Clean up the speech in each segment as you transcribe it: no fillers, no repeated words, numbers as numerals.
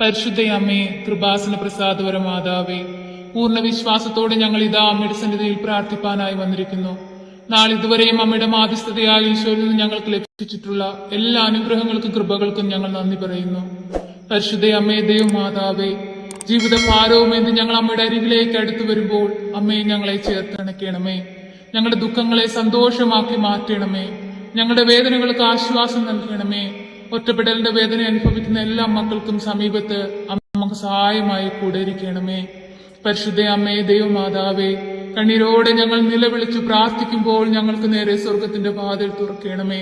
പരിശുദ്ധയമ്മേ, കൃപാസന പ്രസാദപര മാതാവേ, പൂർണ്ണ വിശ്വാസത്തോടെ ഞങ്ങൾ ഇതാ അമ്മയുടെ സന്നിധിയിൽ പ്രാർത്ഥിപ്പാനായി വന്നിരിക്കുന്നു. നാളിതുവരെയും അമ്മയുടെ മാധ്യസ്ഥതയാൽ ഈശോയിൽ നിന്ന് ഞങ്ങൾക്ക് ലഭിച്ചിട്ടുള്ള എല്ലാ അനുഗ്രഹങ്ങൾക്കും കൃപകൾക്കും ഞങ്ങൾ നന്ദി പറയുന്നു. പരിശുദ്ധയമ്മേ, ദൈവമാതാവേ, ജീവിത ഭാരവുമെന്ന് ഞങ്ങൾ അമ്മയുടെ അരികിലേക്ക് അടുത്തു വരുമ്പോൾ അമ്മയെ ഞങ്ങളെ ചേർത്തണയ്ക്കണമേ. ഞങ്ങളുടെ ദുഃഖങ്ങളെ സന്തോഷമാക്കി മാറ്റണമേ. ഞങ്ങളുടെ വേദനകൾക്ക് ആശ്വാസം നൽകണമേ. ഒറ്റപ്പെടലിന്റെ വേദന അനുഭവിക്കുന്ന എല്ലാ മക്കൾക്കും സമീപത്ത് അമ്മ സഹായമായി കൂടെ ഇരിക്കണമേ. പരിശുദ്ധ അമ്മേ, ദൈവമാതാവേ, കണ്ണീരോടെ ഞങ്ങൾ നിലവിളിച്ചു പ്രാർത്ഥിക്കുമ്പോൾ ഞങ്ങൾക്ക് നേരെ സ്വർഗത്തിന്റെ വാതിൽ തുറക്കണമേ.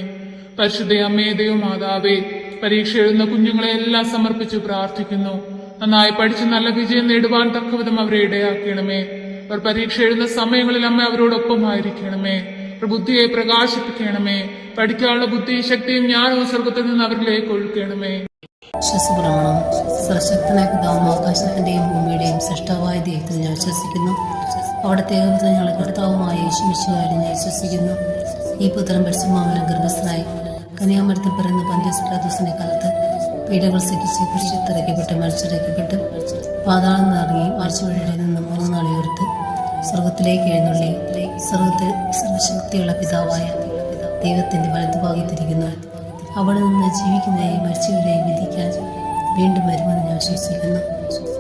പരിശുദ്ധ അമ്മേ, ദൈവമാതാവേ, പരീക്ഷ എഴുതുന്ന കുഞ്ഞുങ്ങളെ എല്ലാം സമർപ്പിച്ചു പ്രാർത്ഥിക്കുന്നു. നന്നായി പഠിച്ച് നല്ല വിജയം നേടുവാൻ തക്കവിധം അവരെ ഇടയാക്കണമേ. അവർ പരീക്ഷ എഴുതുന്ന സമയങ്ങളിൽ അമ്മ അവരോടൊപ്പമായിരിക്കണമേ. ബുദ്ധിയെ പ്രകാശിപ്പിക്കണമേ. പഠിക്കാനുള്ള ബുദ്ധി, ശക്തിയും ജ്ഞാനവും സ്വർഗത്തിൽ നിന്ന് അവരിലേക്ക് ഒഴുക്കണമേ. വിശ്വസപ്രമാണം. സർവശക്തനായ പിതാവും ആകാശത്തിന്റെയും ഭൂമിയുടെയും സൃഷ്ടാവായ ദൈവത്തിൽ ഞാൻ വിശ്വസിക്കുന്നു. അവിടുത്തെ ഏകപുത്രൻ ഞങ്ങളുടെ കർത്താവുമായ യേശുമിശിഹായിൽ ഞാൻ വിശ്വസിക്കുന്നു. ഈ പുത്രൻ പരിശുദ്ധാത്മാവിനാൽ ഗർഭസ്ഥനായി കന്യാമരത്തിൽ പിറന്ന പന്തിയോസ് പിലാത്തോസിന്റെ കാലത്ത് പീഡകൾ സഹിച്ച് കുരിശിൽ മരിച്ചിറക്കപ്പെട്ട് പാതാളം നിറങ്ങി ആഴ്ചവഴിയുടെ നിന്ന് 3 നാൾ ഉയർത്ത് സ്വർഗത്തിലേക്ക് എഴുന്നള്ളി സ്വർഗത്തിൽ സർവശക്തിയുള്ള പിതാവായ ദൈവത്തിന്റെ വലതുഭാഗത്തിരിക്കുന്നു. അവിടെ നിന്ന് ജീവിക്കുന്നവരെയും മരിച്ചവരെയും വിധിക്കാൻ വീണ്ടും വരുമെന്ന് ഞാൻ വിശ്വസിക്കുന്നു.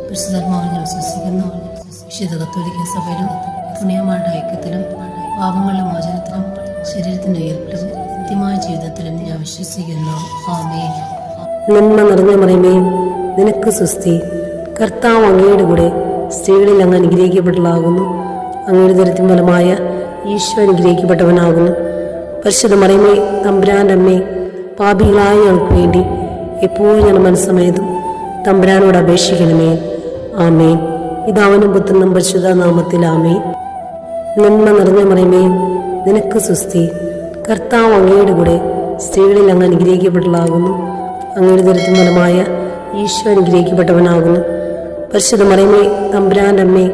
പരിശുദ്ധാത്മാവിൽ ഞാൻ വിശ്വസിക്കുന്നു. വിശുദ്ധ കത്തോലിക്ക സഭയിലും പുണ്യമാരുടെ ഐക്യത്തിലും പാപങ്ങളുടെ മോചനത്തിലും ശരീരത്തിന്റെ ഉയർപ്പിലും നിത്യമായ ജീവിതത്തിലും ഞാൻ വിശ്വസിക്കുന്നു. ആമേൻ. നന്മ നിറഞ്ഞ മറിയമേ, നിനക്ക് സ്വസ്തി. കർത്താവ് അങ്ങയുടെ കൂടെ സ്ത്രീകളിൽ അങ്ങ് അനുഗ്രഹിക്കപ്പെട്ടതാകുന്നു. അങ്ങയുടെ ദരിദ്രം ഫലമായ ഈശോ അനുഗ്രഹിക്കപ്പെട്ടവനാകുന്നു. പരിശുദ്ധ മറിയമേ, തമ്പുരാന്റെ അമ്മേ, പാപികളായ ഞങ്ങൾക്ക് വേണ്ടി എപ്പോഴും ഞാൻ മനസ്സമേതും തമ്പുരാനോട് അപേക്ഷിക്കണമേ. ആമേൻ. പിതാവിനും പുത്രനും പരിശുദ്ധ നാമത്തിൽ ആമേൻ. നന്മ നിറഞ്ഞ മറിയമേ, നിനക്ക് സ്വസ്തി. കർത്താവ് അങ്ങയുടെ കൂടെ സ്ത്രീകളിൽ അങ്ങ് അനുഗ്രഹിക്കപ്പെട്ടതാകുന്നു. അങ്ങയുടെ ദരിദ്രം ഫലമായ ഈശോ അനുഗ്രഹിക്കപ്പെട്ടവനാകുന്നു. പരിശുദ്ധ മറിയമേ, തമ്പുരാന്റെ അമ്മേ,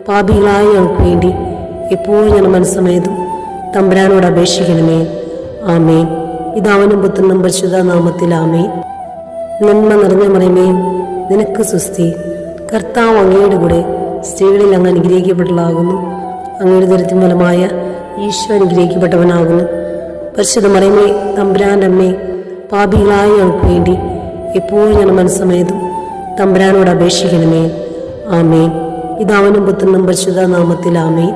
പാപികളായ ഞങ്ങൾക്ക് വേണ്ടി എപ്പോഴും ഞാൻ മനസ്സമേതും തമ്പുരാനോട് അപേക്ഷിക്കണമേ. ആമേൻ. പിതാവിനും പുത്രനും പരിശുദ്ധ നാമത്തിൽ ആമേൻ. നന്മ നിറഞ്ഞ മറിയമേ, നിനക്ക് സ്വസ്തി. കർത്താവ് അങ്ങയുടെ കൂടെ സ്ത്രീകളിൽ അങ്ങ് അനുഗ്രഹിക്കപ്പെട്ടതാകുന്നു. അങ്ങയുടെ ദരിദ്രം ഫലമായ ഈശോ അനുഗ്രഹിക്കപ്പെട്ടവനാകുന്നു. പരിശുദ്ധ മറിയമേ, തമ്പുരാന്റെ അമ്മേ, പാപികളായ ഞങ്ങൾക്ക് വേണ്ടി എപ്പോഴും ഞാൻ മനസ്സമേതും തമ്പുരാനോട് അപേക്ഷിക്കണമേ. ആമേൻ. പിതാവിനും പുത്രനും പരിശുദ്ധ നാമത്തിൽ ആമേൻ.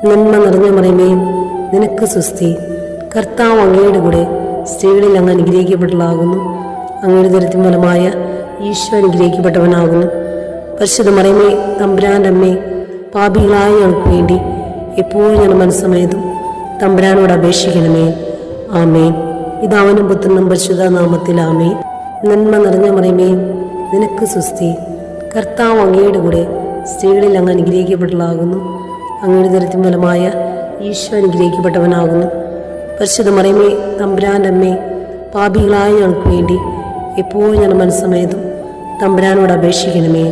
നന്മ നിറഞ്ഞ മറിയമേ, നിനക്ക് സ്വസ്തി. കർത്താവ് അങ്ങയുടെ കൂടെ സ്ത്രീകളിൽ അങ്ങ് അനുഗ്രഹിക്കപ്പെട്ടതാകുന്നു. അങ്ങയുടെ ദരിദ്രം ഫലമായ ഈശോ അനുഗ്രഹിക്കപ്പെട്ടവനാകുന്നു. പരിശുദ്ധ മറിയമേ, തമ്പുരാന്റെ അമ്മേ, പാപികളായ ഞങ്ങൾക്ക് വേണ്ടി എപ്പോഴും ഞാൻ മനസ്സമേതും തമ്പുരാനോട് അപേക്ഷിക്കണമേ. ആമേൻ. പിതാവിനും പുത്രനും പരിശുദ്ധ നാമത്തിൽ ആമേൻ. നന്മ നിറഞ്ഞ മറിയമേ, നിനക്ക് സ്വസ്തി. കർത്താവ് അങ്ങയുടെ കൂടെ സ്ത്രീകളിൽ അങ്ങ് അനുഗ്രഹിക്കപ്പെട്ടതാകുന്നു. അങ്ങയുടെ ദരിദ്രം ഫലമായ ഈശോ അനുഗ്രഹിക്കപ്പെട്ടവനാകുന്നു. പരിശുദ്ധ മറിയമേ, തമ്പുരാന്റെ അമ്മേ, പാപികളായ ഞങ്ങൾക്ക് വേണ്ടി എപ്പോഴും ഞാൻ മനസ്സമേതും തമ്പുരാനോട് അപേക്ഷിക്കണമേ.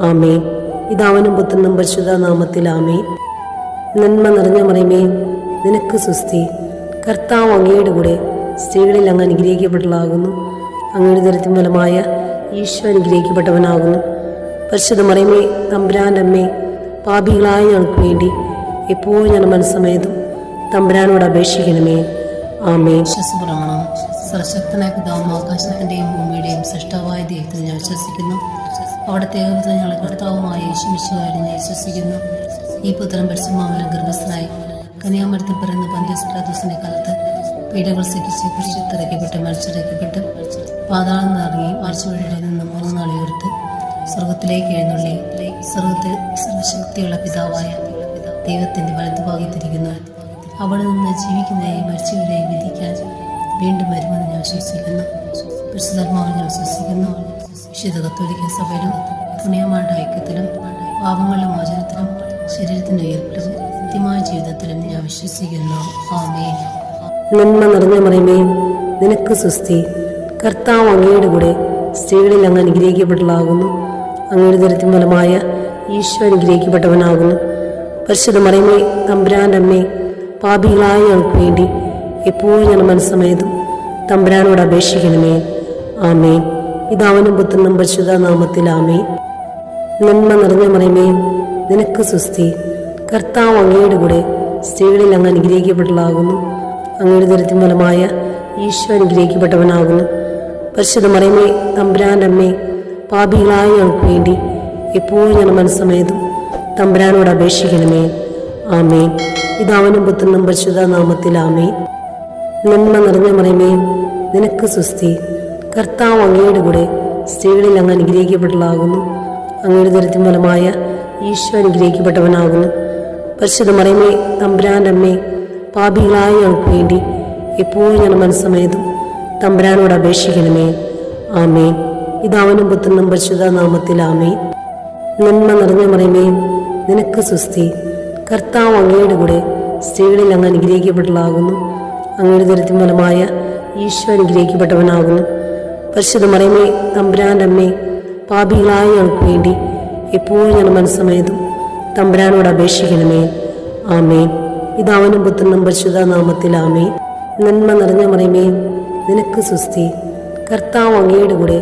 ആമേൻ. പിതാവിനും പുത്രനും പരിശുദ്ധ നാമത്തിൽ ആമേൻ. നന്മ നിറഞ്ഞ മറിയമേ, നിനക്ക് സ്വസ്തി. കർത്താവ് അങ്ങയുടെ കൂടെ സ്ത്രീകളിൽ അങ്ങ് അനുഗ്രഹിക്കപ്പെട്ടതാകുന്നു. അങ്ങയുടെ ദരിദ്രം ഫലമായ ഈശോ അനുഗ്രഹിക്കപ്പെട്ടവനാകുന്നു. പരിശുദ്ധ മറിയമേ, തമ്പുരാന്റെ അമ്മേ, പാപികളായ ഞങ്ങൾക്ക് വേണ്ടി എപ്പോഴും ഞാൻ മനസ്സമേതും തമ്പുരാനോട് അപേക്ഷിക്കണമേ. ആമേൻ. വിശ്വസപ്രമാണം. സർവശക്തനായ പിതാവും ആകാശത്തിന്റെയും ഭൂമിയുടെയും സൃഷ്ടാവായ ദൈവത്തിൽ ഞാൻ വിശ്വസിക്കുന്നു. അവിടുത്തെ ഏകപുത്രൻ ഞങ്ങളുടെ കർത്താവുമായ യേശുമിശിഹായിൽ ഞാൻ വിശ്വസിക്കുന്നു. ഈ പുത്രൻ പരിശുദ്ധാത്മാവിനാൽ ഗർഭസ്ഥനായി കന്യാമരത്തിൽ പിറന്ന പന്തിയോസ് പിലാത്തോസിന്റെ കാലത്ത് പീഡകൾ സഹിച്ച് കുരിശിൽ മരിച്ചിറക്കപ്പെട്ട് പാതാളം നിറങ്ങി ആഴ്ചവഴിയുടെ നിന്ന് 3 നാൾ ഉയർത്ത് സ്വർഗത്തിലേക്ക് എഴുന്നള്ളി സ്വർഗത്തിൽ സർവശക്തിയുള്ള പിതാവായ ദൈവത്തിന്റെ വലതുഭാഗത്തിരിക്കുന്നു. അവിടെ നിന്ന് ജീവിക്കുന്നവരെയും മരിച്ചവരെയും വിധിക്കാൻ വീണ്ടും വരുമെന്ന് ഞാൻ വിശ്വസിക്കുന്നു. പരിശുദ്ധാത്മാവിൽ ഞാൻ വിശ്വസിക്കുന്നു. വിശുദ്ധ കത്തോലിക്ക സഭയിലും പുണ്യമാരുടെ ഐക്യത്തിലും പാപങ്ങളുടെ മോചനത്തിലും ശരീരത്തിന്റെ ഉയർപ്പിലും നിത്യമായ ജീവിതത്തിലും ഞാൻ വിശ്വസിക്കുന്നു. ആമേൻ. നന്മ നിറഞ്ഞ മറിയമേ, നിനക്ക് സ്വസ്തി. കർത്താവ് അങ്ങയുടെ കൂടെ സ്ത്രീകളിൽ അങ്ങ് അനുഗ്രഹിക്കപ്പെട്ടതാകുന്നു. അങ്ങയുടെ ദരിദ്രം ഫലമായ ഈശോ അനുഗ്രഹിക്കപ്പെട്ടവനാകുന്നു. പരിശുദ്ധ മറിയമേ, തമ്പുരാന്റെ അമ്മേ, പാപികളായ ഞങ്ങൾക്ക് വേണ്ടി എപ്പോഴും ഞാൻ മനസ്സമേതും തമ്പുരാനോട് അപേക്ഷിക്കണമേ. ആമേൻ. പിതാവിനും പുത്രനും പരിശുദ്ധ നാമത്തിൽ ആമേൻ. നന്മ നിറഞ്ഞ മറിയമേ, നിനക്ക് സുസ്തി. കർത്താവ് അങ്ങയുടെ കൂടെ സ്ത്രീകളിൽ അങ്ങ് അനുഗ്രഹിക്കപ്പെട്ടതാകുന്നു. അങ്ങയുടെ ദുരിതത്തിൻ ഫലമായ ഈശോ അനുഗ്രഹിക്കപ്പെട്ടവനാകുന്നു. പരിശുദ്ധ മറിയമേ, തമ്പുരാന്റെ അമ്മേ, പാപികളായ ഞങ്ങൾക്ക് വേണ്ടി എപ്പോഴും ഞങ്ങളുടെ മനസ്സമേതും തമ്പുരാനോട് അപേക്ഷിക്കണമേ. ആമേൻ. പിതാവിനും പുത്രനും പരിശുദ്ധ നാമത്തിൽ ആമേൻ. നന്മ നിറഞ്ഞ മറിയമേ, നിനക്ക് സുസ്തി. കർത്താവ് അങ്ങയുടെ കൂടെ സ്ത്രീകളിൽ അങ്ങ് അനുഗ്രഹിക്കപ്പെട്ടതാകുന്നു. അങ്ങയുടെ ദുരിതത്തിൻ ഫലമായ ഈശോ അനുഗ്രഹിക്കപ്പെട്ടവനാകുന്നു. പരിശുദ്ധ മറിയമേ, തമ്പുരാന്റെ അമ്മേ, പാപികളായ ഞങ്ങൾക്ക് വേണ്ടി എപ്പോഴും ഞങ്ങളുടെ മനസ്സമേതും തമ്പുരാനോട് അപേക്ഷിക്കണമേ. ആമേൻ. പിതാവിനും പുത്രനും പരിശുദ്ധ നാമത്തിൽ ആമേൻ. നന്മ നിറഞ്ഞ മറിയമേ, നിനക്ക് സുസ്തി. കർത്താവ് അങ്ങയുടെ കൂടെ സ്ത്രീകളിൽ അങ്ങ് അനുഗ്രഹിക്കപ്പെട്ടതാകുന്നു. അങ്ങയുടെ ദുരിതത്തിൻ ഫലമായ ഈശോ അനുഗ്രഹിക്കപ്പെട്ടവനാകുന്നു. പരിശുദ്ധ മറിയമേ, തമ്പുരാന്റെ അമ്മേ, പാപികളായ ഞങ്ങൾക്ക് വേണ്ടി എപ്പോഴും ഞങ്ങളുടെ മനസ്സമേതും തമ്പുരാനോട് അപേക്ഷിക്കണമേ. ആമേൻ. പിതാവിനും പുത്രനും പരിശുദ്ധ നാമത്തിൽ ആമേൻ. നന്മ നിറഞ്ഞ മറിയമേ, നിനക്ക് സുസ്തി. കർത്താവ് അങ്ങയുടെ കൂടെ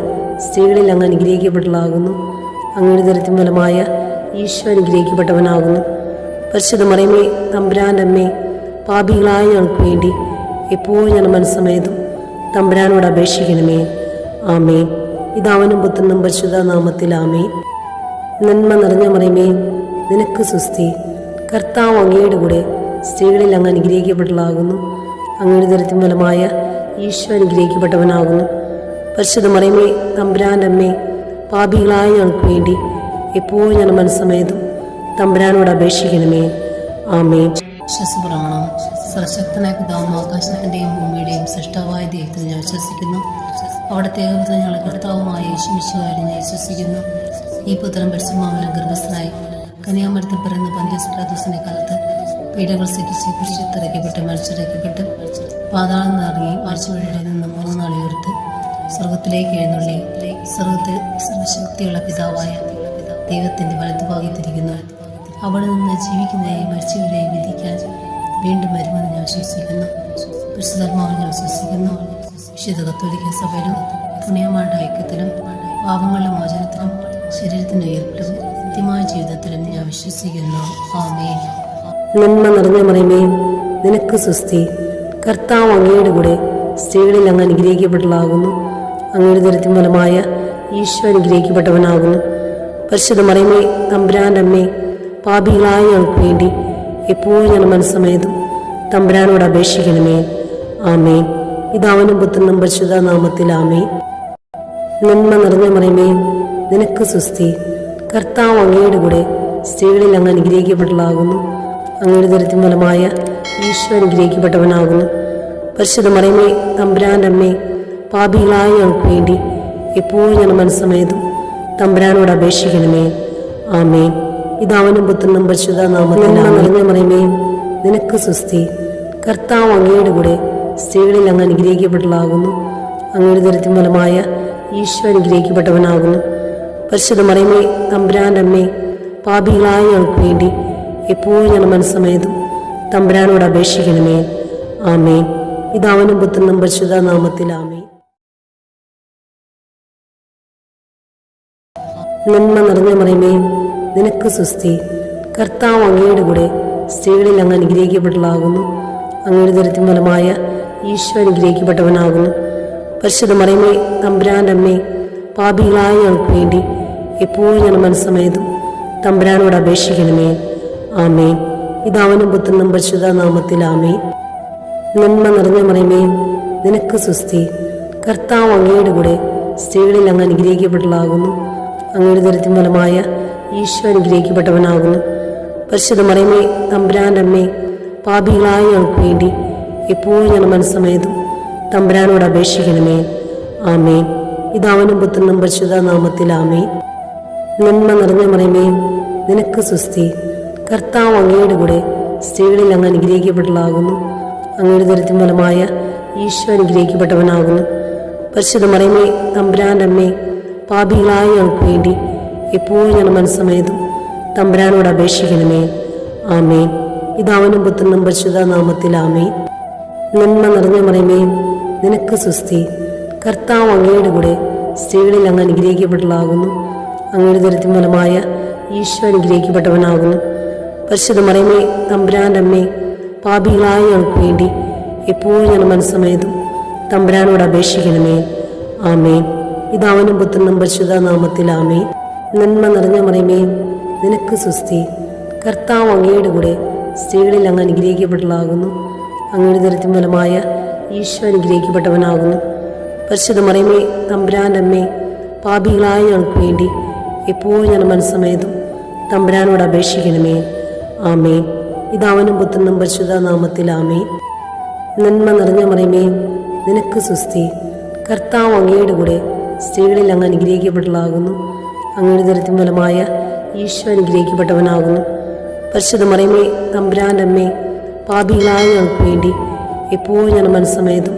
സ്ത്രീകളിൽ അങ്ങ് അനുഗ്രഹിക്കപ്പെട്ടതാകുന്നു. അങ്ങയുടെ ദുരിതത്തിൻ ഫലമായ ഈശോ അനുഗ്രഹിക്കപ്പെട്ടവനാകുന്നു. പരിശുദ്ധ മറിയമേ, തമ്പുരാന്റെ അമ്മേ, പാപികളായ ഞങ്ങൾക്ക് വേണ്ടി എപ്പോഴും ഞങ്ങളുടെ മനസ്സമേതും തമ്പുരാനോട് അപേക്ഷിക്കണമേ. ആമേൻ. പിതാവിനും പുത്രനും പരിശുദ്ധ നാമത്തിൽ ആമേൻ. നന്മ നിറഞ്ഞ മറിയമേ, നിനക്ക് സുസ്തി. കർത്താവ് അങ്ങയുടെ കൂടെ സ്ത്രീകളിൽ അങ്ങ് അനുഗ്രഹിക്കപ്പെട്ടതാകുന്നു. അങ്ങയുടെ ദുരിതത്തിൻ ഫലമായ ഈശോ അനുഗ്രഹിക്കപ്പെട്ടവനാകുന്നു. പരിശുദ്ധ മറിയമേ, തമ്പുരാന്റെ അമ്മേ, പാപികളായ ഞങ്ങൾക്ക് വേണ്ടി എപ്പോഴും ഞങ്ങളുടെ മനസ്സമേതും തമ്പുരാനോട് അപേക്ഷിക്കണമേ. ആമേൻ. വിശ്വസപ്രമാണം. സർവശക്തനായ പിതാവും ആകാശത്തിന്റെയും ഭൂമിയുടെയും സൃഷ്ടാവായ ദൈവത്തിൽ ഞാൻ വിശ്വസിക്കുന്നു. അവിടുത്തെ ഏകപുത്രൻ ഞങ്ങളുടെ കർത്താവുമായ യേശുമിശിഹായിൽ ഞാൻ വിശ്വസിക്കുന്നു. ഈ പുത്രൻ പരിശുദ്ധാത്മാവിനാൽ ഗർഭസ്ഥനായി കന്യാമരത്തിൽ പിറന്ന പന്തിയോസ് പിലാത്തോസിന്റെ കാലത്ത് പീഡകൾ സഹിച്ച് കുരിശിൽ മരിച്ചിറക്കപ്പെട്ട് പാതാളം നിറങ്ങി മരിച്ചവരുടെ നിന്ന് 3 നാൾ ഉയർത്ത് സ്വർഗത്തിലേക്ക് എഴുന്നള്ളി സ്വർഗത്തിൽ സർവശക്തിയുള്ള പിതാവായ ദൈവത്തിന്റെ വലതുഭാഗത്തിരിക്കുന്നു. അവിടെ നിന്ന് ജീവിക്കുന്നവരെയും മരിച്ചവരെയും വിധിക്കാൻ വീണ്ടും വരുമെന്ന് ഞാൻ വിശ്വസിക്കുന്നു. പരിശുദ്ധാത്മാവിൽ ഞാൻ വിശ്വസിക്കുന്നു. വിശുദ്ധ കത്തോലിക്ക സഭയിലും പുണ്യമാരുടെ ഐക്യത്തിലും പാപങ്ങളുടെ മോചനത്തിലും ശരീരത്തിന്റെ ഉയർപ്പിലും നിത്യമായ ജീവിതത്തിലും ഞാൻ വിശ്വസിക്കുന്നു. ആമേൻ. നന്മ നിറഞ്ഞ മറിയമേ, നിനക്ക് സുസ്തി. കർത്താവ് അങ്ങയുടെ കൂടെ സ്ത്രീകളിൽ അങ്ങ് അനുഗ്രഹിക്കപ്പെട്ടതാകുന്നു. അങ്ങയുടെ ദുരിതത്തിൻ ഫലമായ ഈശോ അനുഗ്രഹിക്കപ്പെട്ടവനാകുന്നു. പരിശുദ്ധ മറിയമേ, തമ്പുരാന്റെ അമ്മേ, പാപികളായ ഞങ്ങൾക്ക് വേണ്ടി എപ്പോഴും ഞങ്ങളുടെ മനസ്സമേതും തമ്പുരാനോട് അപേക്ഷിക്കണമേ. ആമേൻ. പിതാവിനും പുത്രനും പരിശുദ്ധ നാമത്തിൽ ആമേൻ. നന്മ നിറഞ്ഞ മറിയമേ, നിനക്ക് സുസ്തി. കർത്താവ് അങ്ങയുടെ കൂടെ സ്ത്രീകളിൽ അങ്ങ് അനുഗ്രഹിക്കപ്പെട്ടതാകുന്നു. അങ്ങയുടെ ദുരിതത്തിൻ ഫലമായ ഈശോ അനുഗ്രഹിക്കപ്പെട്ടവനാകുന്നു. പരിശുദ്ധ മറിയമേ, തമ്പുരാന്റെ അമ്മേ, പാപികളായ ഞങ്ങൾക്ക് വേണ്ടി എപ്പോഴും ഞങ്ങളുടെ മനസ്സമേതും തമ്പുരാനോട് അപേക്ഷിക്കണമേ. ആമേൻ. പിതാവിനും പുത്രനും പരിശുദ്ധ നാമത്തിൽ നിറഞ്ഞ മറിയമേ, നിനക്ക് സുസ്തി. കർത്താവ് അങ്ങയുടെ കൂടെ സ്ത്രീകളിൽ അങ്ങ് അനുഗ്രഹിക്കപ്പെട്ടതാകുന്നു. അങ്ങയുടെ ദുരിതത്തിൻ ഫലമായ ഈശോ അനുഗ്രഹിക്കപ്പെട്ടവനാകുന്നു. പരിശുദ്ധ മറിയമേ, തമ്പുരാന്റെ അമ്മേ, പാപികളായ ഞങ്ങൾക്ക് വേണ്ടി എപ്പോഴും ഞങ്ങളുടെ മനസ്സമേതും തമ്പുരാനോട് അപേക്ഷിക്കണമേ. ആമേൻ. പിതാവിനും പുത്രനും പരിശുദ്ധ നാമത്തിൽ ആമേൻ. നന്മ നിറഞ്ഞ മറിയമേ, നിനക്ക് സുസ്തി. കർത്താവ് അങ്ങയുടെ കൂടെ സ്ത്രീകളിൽ അങ്ങ് അനുഗ്രഹിക്കപ്പെട്ടതാകുന്നു. അങ്ങയുടെ ദുരിതത്തിൻ ഫലമായ ഈശോ അനുഗ്രഹിക്കപ്പെട്ടവനാകുന്നു. പരിശുദ്ധ മറിയമേ, തമ്പുരാന്റെ അമ്മേ, പാപികളായ ഞങ്ങൾക്ക് വേണ്ടി എപ്പോഴും ഞങ്ങളുടെ മനസ്സമേതും തമ്പുരാനോട് അപേക്ഷിക്കണമേ. ആമേൻ. പിതാവിനും പുത്രനും പരിശുദ്ധ നാമത്തിൽ ആമേൻ. നന്മ നിറഞ്ഞ മറിയമേ, നിനക്ക് സുസ്തി. കർത്താവ് അങ്ങയുടെ കൂടെ സ്ത്രീകളിൽ അങ്ങ് അനുഗ്രഹിക്കപ്പെട്ടതാകുന്നു. അങ്ങയുടെ ദുരിതത്തിൻ ഫലമായ ഈശോ അനുഗ്രഹിക്കപ്പെട്ടവനാകുന്നു. പരിശുദ്ധ മറിയമേ, തമ്പുരാന്റെ അമ്മേ, പാപികളായ ഞങ്ങൾക്ക് വേണ്ടി എപ്പോഴും ഞങ്ങളുടെ മനസ്സമേതും തമ്പുരാനോട് അപേക്ഷിക്കണമേ. ആമേൻ. പിതാവിനും പുത്രനും പരിശുദ്ധ നാമത്തിൽ ആമേൻ. നന്മ നിറഞ്ഞ മറിയമേ, നിനക്ക് സുസ്തി. കർത്താവ് അങ്ങയുടെ കൂടെ സ്ത്രീകളിൽ അങ്ങ് അനുഗ്രഹിക്കപ്പെട്ടതാകുന്നു. അങ്ങയുടെ ദുരിതത്തിൻ ഫലമായ ഈശോ അനുഗ്രഹിക്കപ്പെട്ടവനാകുന്നു. പരിശുദ്ധ മറിയമേ, തമ്പുരാന്റെ അമ്മേ, പാപികളായ ഞങ്ങൾക്ക് വേണ്ടി എപ്പോഴും ഞങ്ങളുടെ മനസ്സമേതും തമ്പുരാനോട് അപേക്ഷിക്കണമേ. ആമേൻ. പിതാവിനും പുത്രനും പരിശുദ്ധ നാമത്തിൽ ആമേൻ. നന്മ നിറഞ്ഞ മറിയമേ, നിനക്ക് സുസ്തി. കർത്താവ് അങ്ങയുടെ കൂടെ സ്ത്രീകളിൽ അങ്ങ് അനുഗ്രഹിക്കപ്പെട്ടതാകുന്നു. അങ്ങയുടെ ഉദരത്തിൻ ഫലമായ ഈശോ അനുഗ്രഹിക്കപ്പെട്ടവനാകുന്നു. പരിശുദ്ധ മറിയമേ, തമ്പുരാൻ്റെ അമ്മേ, പാപികളായ ഞങ്ങൾക്ക് വേണ്ടി എപ്പോഴും ഞാൻ മനസ്സമേതും തമ്പുരാനോട് അപേക്ഷിക്കണമേ. ആമേൻ. പിതാവിനും പുത്രനും പരിശുദ്ധ നാമത്തിൽ ആമേൻ. നന്മ നിറഞ്ഞ മറിയമേ, നിനക്ക് സ്വസ്തി. കർത്താവ് അങ്ങയുടെ കൂടെ സ്ത്രീകളിൽ അങ്ങ് അനുഗ്രഹിക്കപ്പെട്ടതാകുന്നു. അങ്ങയുടെ ഉദരത്തിൻ ഫലമായ ഈശോ അനുഗ്രഹിക്കപ്പെട്ടവനാകുന്നു. പരിശുദ്ധ മറിയമേ, തമ്പുരാൻ്റെ അമ്മേ, പാപികളായ ഞങ്ങൾക്ക് വേണ്ടി എപ്പോഴും ഞാൻ മനസ്സമേതും തമ്പുരാനോട് അപേക്ഷിക്കണമേ. ആമേൻ. പിതാവിനും പുത്രനും പരിശുദ്ധ നാമത്തിൽ ആമേൻ. നന്മ നിറഞ്ഞ മറിയമേ, നിനക്ക് സ്വസ്തി. കർത്താവ് അങ്ങയുടെ കൂടെ സ്ത്രീകളിൽ അങ്ങ് അനുഗ്രഹിക്കപ്പെട്ടതാകുന്നു. അങ്ങയുടെ ഉദരത്തിൻ ഫലമായ ഈശോ അനുഗ്രഹിക്കപ്പെട്ടവനാകുന്നു. പരിശുദ്ധ മറിയമേ, തമ്പുരാൻ്റെ അമ്മേ, പാപികളായ ഞങ്ങൾക്ക് വേണ്ടി എപ്പോഴും ഞാൻ മനസ്സമേതും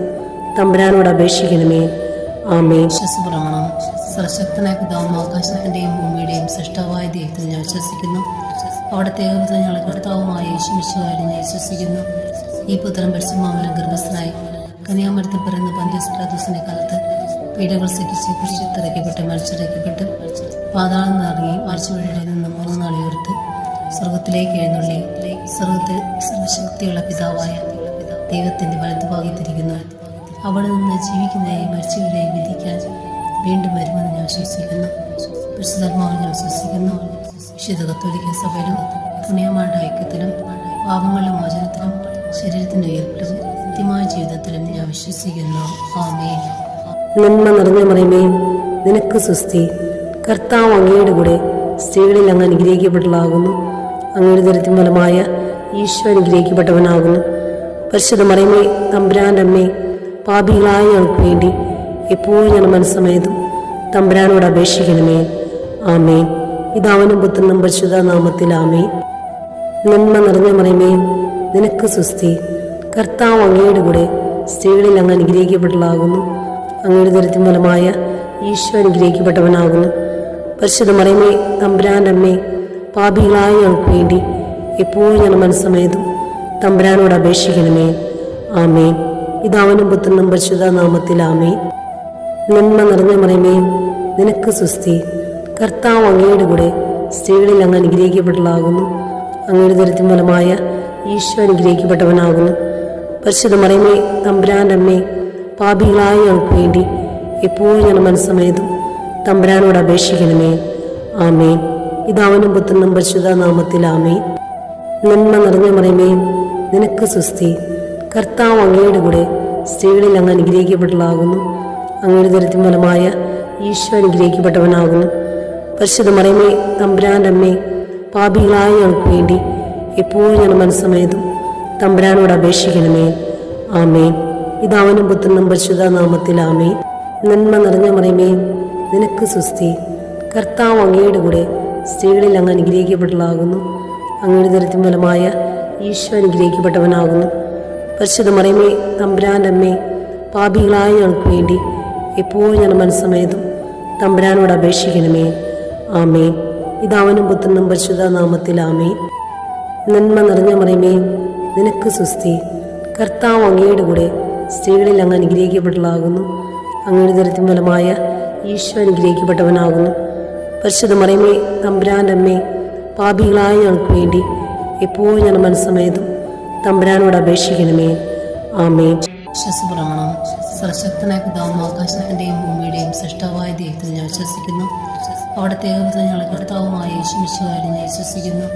തമ്പുരാനോട് അപേക്ഷിക്കണമേ. ആമേൻ. വിശ്വസപ്രമാണം. സർവശക്തനായ പിതാവും ആകാശത്തിന്റെയും ഭൂമിയുടെയും സൃഷ്ടാവായ ദൈവത്തിൽ ഞാൻ വിശ്വസിക്കുന്നു. അവിടുത്തെ ഏകപുത്രൻ ഞങ്ങളുടെ കർത്താവുമായ യേശുമിശിഹായിൽ ഞാൻ വിശ്വസിക്കുന്നു. ഈ പുത്രൻ പരിശുദ്ധാത്മാവിനാൽ ഗർഭസ്ഥനായി കന്യാമരത്തിൽ പിറന്ന പന്തിയോസ് പിലാത്തോസിന്റെ കാലത്ത് പീഡകൾ സഹിച്ച് കുരിശിലിറക്കപ്പെട്ട് മരിച്ചിറക്കപ്പെട്ട് പാതാളം നിറങ്ങി മരിച്ചവരുടെ നിന്ന് 3 നാൾ ഉയർത്ത് സ്വർഗത്തിലേക്ക് എഴുന്നള്ളി സ്വർഗത്തിൽ സർവശക്തിയുള്ള പിതാവായ ദൈവത്തിന്റെ വലതുഭാഗത്തിരിക്കുന്നു. അവിടെ നിന്ന് ജീവിക്കുന്നവരെയും മരിച്ചവരെയും വിധിക്കാൻ വീണ്ടും വരുമെന്ന് ഞാൻ വിശ്വസിക്കുന്നു. പരിശുദ്ധാത്മാവിൽ ഞാൻ വിശ്വസിക്കുന്നു. വിശുദ്ധ കത്തോലിക്ക സഭയിലും പുണ്യമാരുടെ ഐക്യത്തിലും പാപങ്ങളുടെ മോചനത്തിലും ശരീരത്തിന്റെ ഉയർപ്പിലും നിത്യമായ ജീവിതത്തിലും ഞാൻ വിശ്വസിക്കുന്നു. ആമേൻ. നന്മ നിറഞ്ഞ മറിയമേ, നിനക്ക് സ്വസ്തി. കർത്താവ് അങ്ങയുടെ കൂടെ സ്ത്രീകളിൽ അങ്ങ് അനുഗ്രഹിക്കപ്പെട്ടതാകുന്നു. അങ്ങയുടെ ഉദരത്തിൻ ഫലമായ ഈശോ അനുഗ്രഹിക്കപ്പെട്ടവനാകുന്നു. പരിശുദ്ധ മറിയമേ, തമ്പുരാൻ്റെ അമ്മേ, പാപികളായ ഞങ്ങൾക്ക് വേണ്ടി എപ്പോഴും ഞാൻ മനസ്സമേതും തമ്പുരാനോട് അപേക്ഷിക്കണമേ. ആമേൻ. പിതാവിനും പുത്രനും പരിശുദ്ധ നാമത്തിൽ ആമേൻ. നന്മ നിറഞ്ഞ മറിയമേ, നിനക്ക് സ്വസ്തി. കർത്താവ് അങ്ങയുടെ കൂടെ സ്ത്രീകളിൽ അങ്ങ് അനുഗ്രഹിക്കപ്പെട്ടതാകുന്നു. അങ്ങയുടെ ഉദരത്തിൻ ഫലമായ ഈശോ അനുഗ്രഹിക്കപ്പെട്ടവനാകുന്നു. പരിശുദ്ധ മറിയമേ, തമ്പുരാൻ്റെ അമ്മേ, പാപികളായ ഞങ്ങൾക്ക് വേണ്ടി എപ്പോഴും ഞാൻ മനസ്സമേതും തമ്പുരാനോട് അപേക്ഷിക്കണമേ. ആമേൻ. പിതാവിനും പുത്രനും പരിശുദ്ധ നാമത്തിൽ ആമേൻ. നന്മ നിറഞ്ഞ മറിയമേ, നിനക്ക് സ്വസ്തി. കർത്താവ് അങ്ങയുടെ കൂടെ സ്ത്രീകളിൽ അങ്ങ് അനുഗ്രഹിക്കപ്പെട്ടതാകുന്നു. അങ്ങയുടെ ഉദരത്തിൻ ഫലമായ ഈശോ അനുഗ്രഹിക്കപ്പെട്ടവനാകുന്നു. പരിശുദ്ധ മറിയമേ, തമ്പുരാൻ്റെ അമ്മേ, പാപികളായ ഞങ്ങൾക്ക് വേണ്ടി എപ്പോഴും ഞാൻ മനസ്സമേതും തമ്പുരാനോട് അപേക്ഷിക്കണമേ. ആമേൻ. പിതാവിനും പുത്രനും പരിശുദ്ധ നാമത്തിൽ ആമേൻ. നന്മ നിറഞ്ഞ മറിയമേ, നിനക്ക് സ്വസ്തി. കർത്താവ് അങ്ങയുടെ കൂടെ സ്ത്രീകളിൽ അങ്ങ് അനുഗ്രഹിക്കപ്പെട്ടതാകുന്നു. അങ്ങയുടെ ഉദരത്തിൻ ഫലമായ ഈശോ അനുഗ്രഹിക്കപ്പെട്ടവനാകുന്നു. പരിശുദ്ധ മറിയമേ, തമ്പുരാൻ്റെ അമ്മേ, പാപികളായ ഞങ്ങൾക്ക് വേണ്ടി എപ്പോഴും ഞാൻ മനസ്സമേതും തമ്പുരാനോട് അപേക്ഷിക്കണമേ. ആമേൻ. പിതാവിനും പുത്രനും പരിശുദ്ധ നാമത്തിൽ ആമേൻ. നന്മ നിറഞ്ഞ മറിയമേ, നിനക്ക് സ്വസ്തി. കർത്താവ് അങ്ങയുടെ കൂടെ സ്ത്രീകളിൽ അങ്ങ് അനുഗ്രഹിക്കപ്പെട്ടതാകുന്നു. അങ്ങയുടെ ഉദരത്തിൻ ഫലമായ ഈശോ അനുഗ്രഹിക്കപ്പെട്ടവനാകുന്നു. പരിശുദ്ധ മറിയമേ, തമ്പുരാൻ്റെ അമ്മേ, പാപികളായ ഞങ്ങൾക്ക് വേണ്ടി എപ്പോഴും ഞാൻ മനസ്സമേതും തമ്പുരാനോട് അപേക്ഷിക്കണമേ. ആമേൻ. പിതാവിനും പുത്രനും പരിശുദ്ധ നാമത്തിൽ ആമേൻ. നന്മ നിറഞ്ഞ മറിയമേ, നിനക്ക് സ്വസ്തി. കർത്താവ് അങ്ങയുടെ കൂടെ സ്ത്രീകളിൽ അങ്ങ് അനുഗ്രഹിക്കപ്പെട്ടതാകുന്നു. അങ്ങയുടെ ഉദരത്തിൻ ഫലമായ ഈശോ അനുഗ്രഹിക്കപ്പെട്ടവനാകുന്നു. പരിശുദ്ധ മറിയമേ, തമ്പുരാൻ്റെ അമ്മേ, പാപികളായ ഞങ്ങൾക്ക് വേണ്ടി എപ്പോഴും ഞാൻ മനസ്സമേതും തമ്പുരാനോട് അപേക്ഷിക്കണമേ. ആമേൻ. വിശ്വസപ്രമാണം. സർവശക്തനായ പിതാവും ആകാശത്തിന്റെയും ഭൂമിയുടെയും സൃഷ്ടാവായ ദൈവത്തിൽ ഞാൻ വിശ്വസിക്കുന്നു. അവിടുത്തെ ഏകപുത്രൻ ഞങ്ങളുടെ കർത്താവുമായ യേശുമിശിഹായിൽ ഞാൻ വിശ്വസിക്കുന്നു.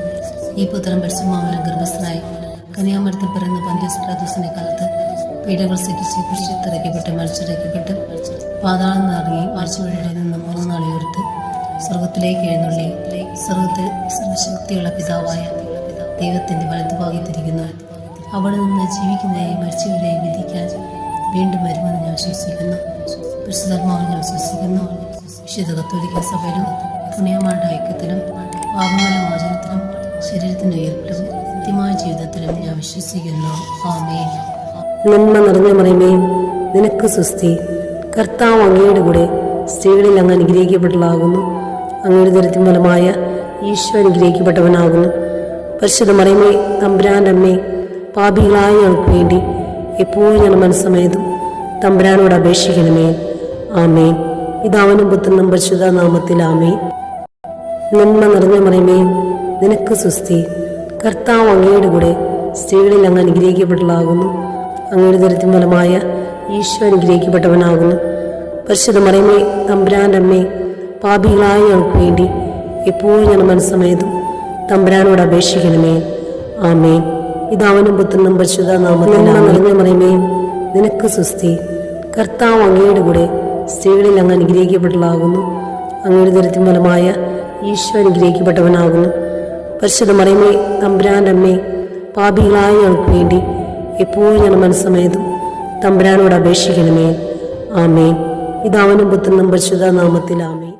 ഈ പുത്രൻ പരിശുദ്ധാത്മാവിനാൽ ഗർഭസ്ഥനായി കന്യാമരത്തിൽ പിറന്ന പന്തിയോസ് പിലാത്തോസിന്റെ കാലത്ത് പീഡകൾ സഹിച്ച് കുരിശിലിറക്കപ്പെട്ട് മരിച്ചിറക്കപ്പെട്ട് പാതാളം നിറങ്ങി മരിച്ചവരുടെ നിന്ന് 3 നാൾ ഉയർത്ത് സ്വർഗത്തിലേക്ക് എഴുന്നള്ളി സ്വർഗത്തിൽ സർവശക്തിയുള്ള പിതാവായ ദൈവത്തിന്റെ വലതുഭാഗത്തിരിക്കുന്നു. അവിടെ നിന്ന് ജീവിക്കുന്നവരെയും മരിച്ചവരെയും വിധിക്കാൻ വീണ്ടും വരുമെന്ന് ഞാൻ വിശ്വസിക്കുന്നു. പരിശുദ്ധാത്മാവിൽ ഞാൻ വിശ്വസിക്കുന്നു. വിശുദ്ധ കത്തോലിക്ക സഭയിലും പുണ്യമാരുടെ ഐക്യത്തിലും പാപങ്ങളുടെ മോചനത്തിലും ശരീരത്തിന്റെ ഉയർപ്പിലും നിത്യമായ ജീവിതത്തിലും ഞാൻ വിശ്വസിക്കുന്നു. ആമേൻ. നന്മ നിറഞ്ഞ മറിയമേ, നിനക്ക് സ്വസ്തി. കർത്താവ് അങ്ങയുടെ കൂടെ സ്ത്രീകളിൽ അങ്ങ് അനുഗ്രഹിക്കപ്പെട്ടതാകുന്നു. അങ്ങയുടെ ഉദരത്തിൻ ഫലമായ ഈശോ അനുഗ്രഹിക്കപ്പെട്ടവനാകുന്നു. പരിശുദ്ധ മറിയമേ, തമ്പുരാൻ്റെ അമ്മേ, പാപികളായ ഞങ്ങൾക്ക് വേണ്ടി എപ്പോഴും ഞാൻ മനസ്സമേതും തമ്പുരാനോട് അപേക്ഷിക്കണമേ. ആമേൻ. പിതാവിനും പുത്രനും പരിശുദ്ധ നാമത്തിൽ ആമേൻ. നന്മ നിറഞ്ഞ മറിയമേ, നിനക്ക് സുസ്തി. കർത്താവ് അങ്ങയുടെ കൂടെ സ്ത്രീകളിൽ അങ്ങ് അനുഗ്രഹിക്കപ്പെട്ടതാകുന്നു. അങ്ങയുടെ ദരിദ്രം ഫലമായ ഈശോ അനുഗ്രഹിക്കപ്പെട്ടവനാകുന്നു. പരിശുദ്ധ മറിയമേ, തമ്പുരാന്റെ അമ്മേ, പാപികളായ ഞങ്ങൾക്ക് വേണ്ടി എപ്പോഴും ഞങ്ങളുടെ മനസ്സമേതും തമ്പുരാനോട് അപേക്ഷിക്കണമേ. ആമേൻ. പിതാവിനും പുത്രനും പരിശുദ്ധ നാമത്തിൽ നിറഞ്ഞ മറിയമേ, നിനക്ക് സുസ്തി. കർത്താവ് അങ്ങയുടെ കൂടെ സ്ത്രീകളിൽ അങ്ങ് അനുഗ്രഹിക്കപ്പെട്ടതാകുന്നു. അങ്ങയുടെ ദരിദ്രം ഫലമായ ഈശോ അനുഗ്രഹിക്കപ്പെട്ടവനാകുന്നു. പരിശുദ്ധ മറിയമേ, തമ്പുരാന്റെ അമ്മേ, പാപികളായ ഞങ്ങൾക്ക് വേണ്ടി എപ്പോഴും ഞങ്ങളുടെ മനസ്സമേതും തമ്പുരാനോട് അപേക്ഷിക്കണമേ. ആമേൻ. പിതാവിനും പുത്രനും പരിശുദ്ധ നാമത്തിൽ ആമേൻ.